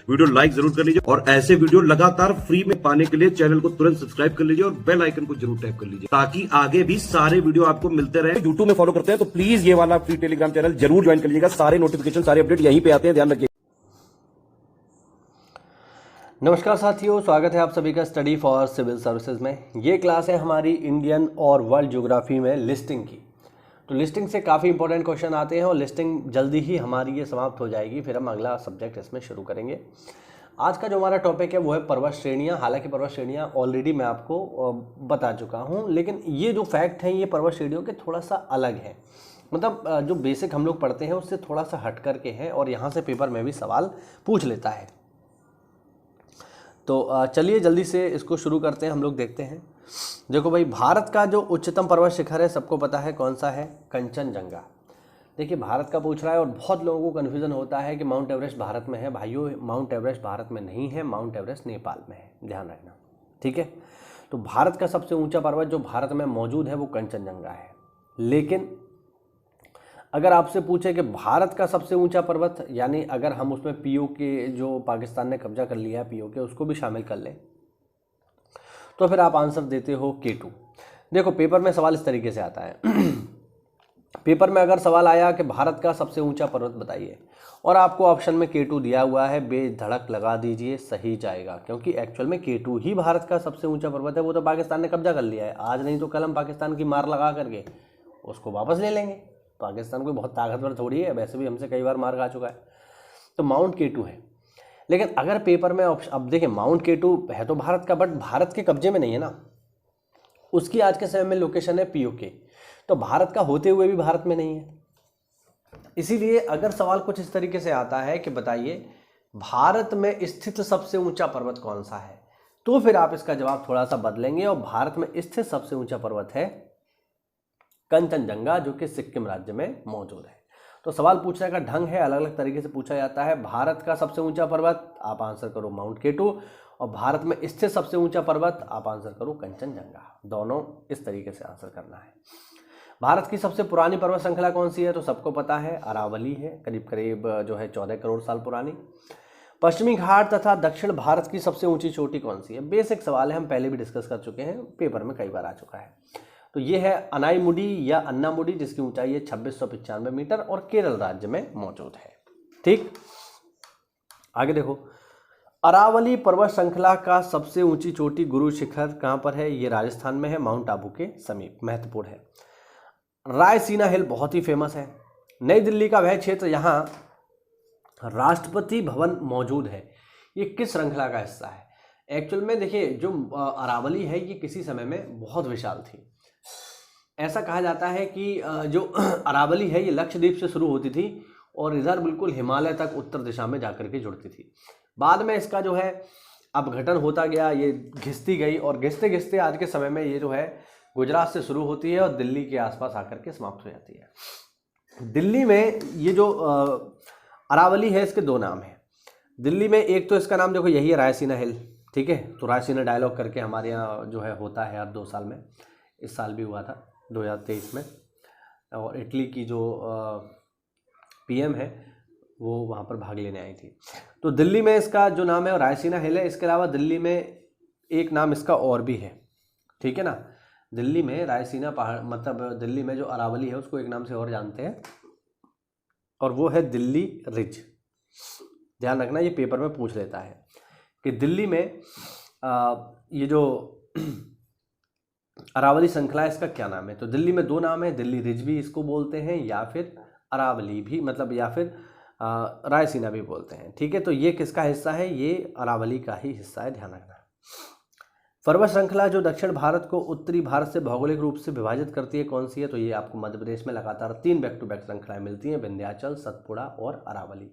Video like जरूर कर लीजिए और ऐसे वीडियो लगातार फ्री में पाने के लिए चैनल को तुरंत सब्सक्राइब कर लीजिए और बेल आइकन को जरूर टैप कर लीजिए ताकि आगे भी सारे वीडियो आपको मिलते रहे। यूट्यूब में फॉलो करते हैं तो प्लीज ये वाला फ्री टेलीग्राम चैनल जरूर ज्वाइन कर लीजिएगा। सारे नोटिफिकेशन सारे अपडेट यहीं पे आते हैं, ध्यान रखिए। नमस्कार साथियों, स्वागत है आप सभी का स्टडी फॉर सिविल सर्विसेज में। ये क्लास है हमारी इंडियन और वर्ल्ड ज्योग्राफी में लिस्टिंग की। तो लिस्टिंग से काफ़ी इंपॉर्टेंट क्वेश्चन आते हैं और लिस्टिंग जल्दी ही हमारी ये समाप्त हो जाएगी, फिर हम अगला सब्जेक्ट इसमें शुरू करेंगे। आज का जो हमारा टॉपिक है वो है पर्वत श्रेणियाँ। हालांकि पर्वत श्रेणियाँ ऑलरेडी मैं आपको बता चुका हूँ, लेकिन ये जो फैक्ट हैं ये पर्वत श्रेणियों के थोड़ा सा अलग है। मतलब जो बेसिक हम लोग पढ़ते हैं उससे थोड़ा सा हट करके हैं और यहाँ से पेपर में भी सवाल पूछ लेता है। तो चलिए जल्दी से इसको शुरू करते हैं। हम लोग देखते हैं। देखो भाई, भारत का जो उच्चतम पर्वत शिखर है सबको पता है कौन सा है, कंचनजंगा। देखिए भारत का पूछ रहा है और बहुत लोगों को कन्फ्यूजन होता है कि माउंट एवरेस्ट भारत में है। भाइयों, माउंट एवरेस्ट भारत में नहीं है, माउंट एवरेस्ट नेपाल में है, ध्यान रखना, ठीक है। तो भारत का सबसे ऊंचा पर्वत जो भारत में मौजूद है वो कंचनजंगा है। लेकिन अगर आपसे पूछे कि भारत का सबसे ऊंचा पर्वत, यानी अगर हम उसमें पीओके जो पाकिस्तान ने कब्जा कर लिया है पीओके उसको भी शामिल कर लें, तो फिर आप आंसर देते हो K2। देखो पेपर में सवाल इस तरीके से आता है पेपर में अगर सवाल आया कि भारत का सबसे ऊंचा पर्वत बताइए और आपको ऑप्शन में K2 दिया हुआ है, बेधड़क लगा दीजिए, सही जाएगा। क्योंकि एक्चुअल में K2 ही भारत का सबसे ऊंचा पर्वत है। वो तो पाकिस्तान ने कब्जा कर लिया है, आज नहीं तो कल हम पाकिस्तान की मार लगा करके उसको वापस ले लेंगे। पाकिस्तान कोई बहुत ताकतवर थोड़ी है, वैसे भी हमसे कई बार मार खा चुका है। तो माउंट K2 है। लेकिन अगर पेपर में ऑप्शन, अब देखिए माउंट K2 है तो भारत का, बट भारत के कब्जे में नहीं है ना, उसकी आज के समय में लोकेशन है पीओके, तो भारत का होते हुए भी भारत में नहीं है। इसीलिए अगर सवाल कुछ इस तरीके से आता है कि बताइए भारत में स्थित सबसे ऊंचा पर्वत कौन सा है, तो फिर आप इसका जवाब थोड़ा सा बदलेंगे और भारत में स्थित सबसे ऊंचा पर्वत है कंचनजंगा, जो कि सिक्किम राज्य में मौजूद है। तो सवाल पूछने का ढंग है, अलग अलग तरीके से पूछा जाता है। भारत का सबसे ऊंचा पर्वत आप आंसर करो माउंट K2, और भारत में स्थित सबसे ऊंचा पर्वत आप आंसर करो कंचनजंगा। दोनों इस तरीके से आंसर करना है। भारत की सबसे पुरानी पर्वत श्रृंखला कौन सी है, तो सबको पता है अरावली है, करीब करीब जो है 14 करोड़ साल पुरानी। पश्चिमी घाट तथा दक्षिण भारत की सबसे ऊंची चोटी कौन सी है, बेसिक सवाल है, हम पहले भी डिस्कस कर चुके हैं, पेपर में कई बार आ चुका है। तो ये है अनाईमुडी या अन्नामुडी, जिसकी ऊंचाई है 2695 मीटर और केरल राज्य में मौजूद है। ठीक, आगे देखो, अरावली पर्वत श्रृंखला का सबसे ऊंची चोटी गुरु शिखर कहां पर है, ये राजस्थान में है, माउंट आबू के समीप, महत्वपूर्ण है। रायसीना हिल बहुत ही फेमस है। नई दिल्ली का वह क्षेत्र यहां राष्ट्रपति भवन मौजूद है, ये किस श्रृंखला का हिस्सा है। एक्चुअल में देखिए जो अरावली है ये किसी समय में बहुत विशाल थी। ऐसा कहा जाता है कि जो अरावली है ये लक्षद्वीप से शुरू होती थी और इधर बिल्कुल हिमालय तक उत्तर दिशा में जाकर के जुड़ती थी। बाद में इसका जो है अपघटन होता गया, ये घिसती गई और घिसते घिसते आज के समय में ये जो है गुजरात से शुरू होती है और दिल्ली के आसपास आकर के समाप्त हो जाती है। दिल्ली में ये जो अरावली है इसके दो नाम हैं। दिल्ली में एक तो इसका नाम देखो यही है, रायसीना हिल, ठीक है। तो रायसीना डायलॉग करके हमारे यहाँ जो है होता है हर 2 साल में, इस साल भी हुआ था 2023 में, और इटली की जो पीएम है वो वहाँ पर भाग लेने आई थी। तो दिल्ली में इसका जो नाम है वो रायसीना हिल है। इसके अलावा दिल्ली में एक नाम इसका और भी है, ठीक है ना। दिल्ली में रायसीना पहाड़, मतलब दिल्ली में जो अरावली है उसको एक नाम से और जानते हैं और वो है दिल्ली रिज। ध्यान रखना, ये पेपर में पूछ लेता है कि दिल्ली में ये जो अरावली श्रृंखला है इसका क्या नाम है। तो दिल्ली में 2 नाम है, दिल्ली रिज भी इसको बोलते हैं या फिर अरावली भी, मतलब या फिर रायसीना भी बोलते हैं, ठीक है। तो ये किसका हिस्सा है, ये अरावली का ही हिस्सा है, ध्यान रखना। पर्वत श्रृंखला जो दक्षिण भारत को उत्तरी भारत से भौगोलिक रूप से विभाजित करती है कौन सी है, तो ये आपको मध्य प्रदेश में लगातार 3 बैक टू बैक श्रृंखलाएं मिलती हैं, विंध्याचल, सतपुड़ा और अरावली,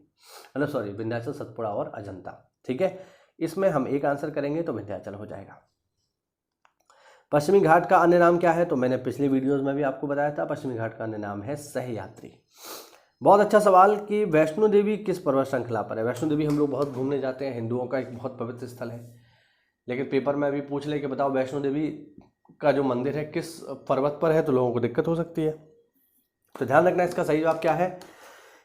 मतलब सॉरी विंध्याचल, सतपुड़ा और अजंता, ठीक है। इसमें हम एक आंसर करेंगे तो विंध्याचल हो जाएगा। पश्चिमी घाट का अन्य नाम क्या है, तो मैंने पिछली वीडियोस में भी आपको बताया था, पश्चिमी घाट का अन्य नाम है सहयात्री। बहुत अच्छा सवाल कि वैष्णो देवी किस पर्वत श्रृंखला पर है। वैष्णो देवी हम लोग बहुत घूमने जाते हैं, हिंदुओं का एक बहुत पवित्र स्थल है, लेकिन पेपर में अभी पूछ ले कि बताओ वैष्णो देवी का जो मंदिर है किस पर्वत पर है, तो लोगों को दिक्कत हो सकती है। तो ध्यान रखना इसका सही जवाब क्या है।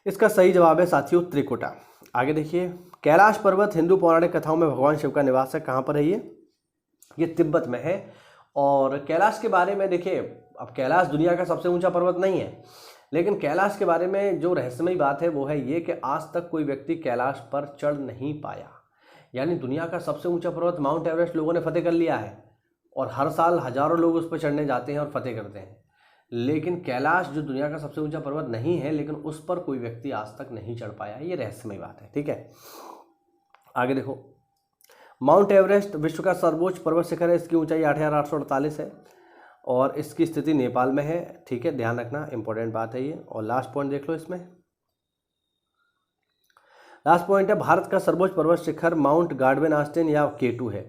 इसका सही जवाब है साथियों त्रिकुटा। आगे देखिए, कैलाश पर्वत हिंदू पौराणिक कथाओं में भगवान शिव का निवास है। कहाँ पर है ये तिब्बत में है। और कैलाश के बारे में देखिए, अब कैलाश दुनिया का सबसे ऊंचा पर्वत नहीं है, लेकिन कैलाश के बारे में जो रहस्यमयी बात है वो है ये कि आज तक कोई व्यक्ति कैलाश पर चढ़ नहीं पाया। यानी दुनिया का सबसे ऊंचा पर्वत माउंट एवरेस्ट लोगों ने फतेह कर लिया है और हर साल हजारों लोग उस पर चढ़ने जाते हैं और फतेह करते हैं, लेकिन कैलाश जो दुनिया का सबसे ऊंचा पर्वत नहीं है, लेकिन उस पर कोई व्यक्ति आज तक नहीं चढ़ पाया। ये रहस्यमयी बात है। ठीक है, आगे देखो, माउंट एवरेस्ट विश्व का सर्वोच्च पर्वत शिखर है। इसकी ऊंचाई 8848 है और इसकी स्थिति नेपाल में है। ठीक है, ध्यान रखना, इंपॉर्टेंट बात है ये। और लास्ट पॉइंट देख लो इसमें, लास्ट पॉइंट है भारत का सर्वोच्च पर्वत शिखर माउंट गार्डवेन आस्टिन या K2 है।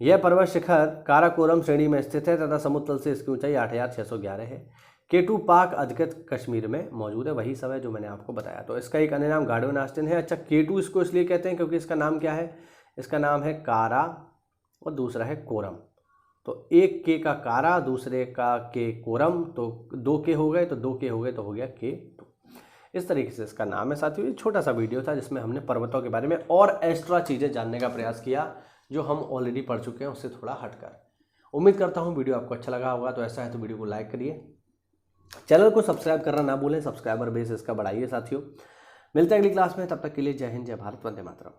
यह पर्वत शिखर काराकोरम श्रेणी में स्थित है तथा समुद्र तल से इसकी ऊंचाई 8611 है। K2 पाक अधिकृत कश्मीर में मौजूद है, वही सब है जो मैंने आपको बताया। तो इसका एक अन्य नाम गार्डवेन आस्टिन है। अच्छा, K2 इसको इसलिए कहते हैं क्योंकि इसका नाम क्या है, इसका नाम है कारा और दूसरा है कोरम। तो एक के का कारा, दूसरे का के कोरम, तो 2 के हो गए, तो 2 के हो गए तो हो गया K2। इस तरीके से इसका नाम है। साथियों, ये छोटा सा वीडियो था जिसमें हमने पर्वतों के बारे में और एक्स्ट्रा चीज़ें जानने का प्रयास किया जो हम ऑलरेडी पढ़ चुके हैं, उससे थोड़ा हटकर। उम्मीद करता हूँ वीडियो आपको अच्छा लगा होगा। तो ऐसा है तो वीडियो को लाइक करिए, चैनल को सब्सक्राइब करना ना भूलें, सब्सक्राइबर बेस इसका बढ़ाइए। साथियों, मिलते हैं अगली क्लास में, तब तक के लिए जय हिंद, जय भारत, वंदे मातरम।